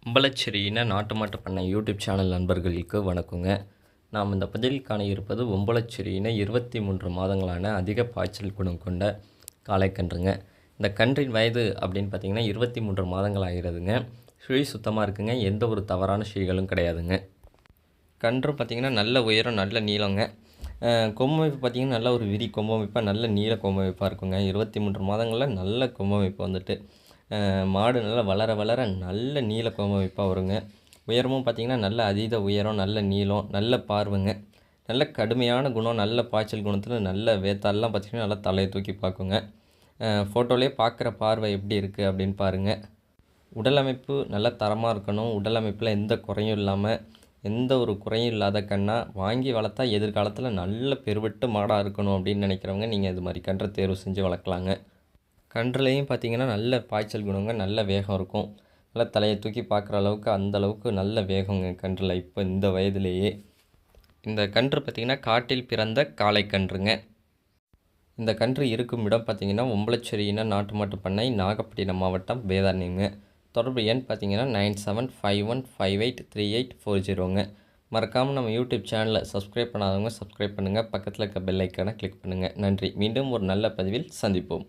ஒம்பலச்சேரியின நாட்டு மாட்டு பண்ணை யூடியூப் சேனல் நண்பர்களுக்கு வணக்கங்க. நாம் இந்த பதிவில் காண இருப்பது ஒம்பலச்சேரியின 23 மாதங்களான அதிக பாய்ச்சல் குணம் கொண்ட காளைக்கன்றுங்க. இந்த கன்றின் வயது அப்படின்னு பார்த்தீங்கன்னா 23 மாதங்கள் ஆகிறதுங்க. சுழி சுத்தமாக இருக்குங்க. எந்த ஒரு தவறான சுழிகளும் கிடையாதுங்க. கன்று பார்த்திங்கன்னா நல்ல உயரம், நல்ல நீளங்க. கொம்பமைப்பு பார்த்திங்கன்னா நல்ல ஒரு விரி கொம்பமைப்பாக நல்ல நீள கொம்பமைப்பாக இருக்குங்க. 23 மாதங்களில் நல்ல கொம்பமைப்பு வந்துட்டு மாடு நல்லா வளர வளர நல்ல நீள கொம்பமைப்பாக வருங்க. உயரமும் பார்த்திங்கன்னா நல்ல அதீத உயரம், நல்ல நீளம், நல்ல பார்வைங்க. நல்ல கடுமையான குணம், நல்ல பாய்ச்சல் குணத்தில் நல்ல வேத்தாலெலாம் பார்த்திங்கன்னா நல்லா தலையை தூக்கி பார்க்குங்க. ஃபோட்டோலேயே பார்க்குற பார்வை எப்படி இருக்குது அப்படின்னு பாருங்கள். உடல் அமைப்பு நல்ல தரமாக இருக்கணும். உடல் அமைப்பில் எந்த குறையும் இல்லாமல், எந்த ஒரு குறையும் இல்லாத கண்ணாக வாங்கி வளர்த்தா எதிர்காலத்தில் நல்ல பெருவெட்டு மாடாக இருக்கணும் அப்படின்னு நினைக்கிறவங்க நீங்கள் இது மாதிரி கன்றை தேர்வு செஞ்சு வளர்க்கலாங்க. கன்றுலேயும் பார்த்திங்கன்னா நல்ல பாய்ச்சல் குணங்க, நல்ல வேகம் இருக்கும். நல்லா தலையை தூக்கி பார்க்குற அளவுக்கு அந்தளவுக்கு நல்ல வேகங்க கன்றில் இப்போ இந்த வயதிலேயே. இந்த கன்று பார்த்திங்கன்னா காட்டில் பிறந்த காளைக்கன்றுங்க. இந்த கன்று இருக்கும் இடம் பார்த்திங்கன்னா ஒம்பலச்சேரியின நாட்டு மாட்டு பண்ணை, நாகப்பட்டினம் மாவட்டம், வேதாரண்யங்க. தொடர்பு எண் பார்த்திங்கன்னா 9751583840ங்க. மறக்காமல் நம்ம யூடியூப் சேனலை சப்ஸ்கிரைப் பண்ணாதவங்க சப்ஸ்கிரைப் பண்ணுங்கள். பக்கத்தில் இருக்க பெல் ஐக்கானை கிளிக் பண்ணுங்கள். நன்றி. மீண்டும் ஒரு நல்ல பதிவில் சந்திப்போம்.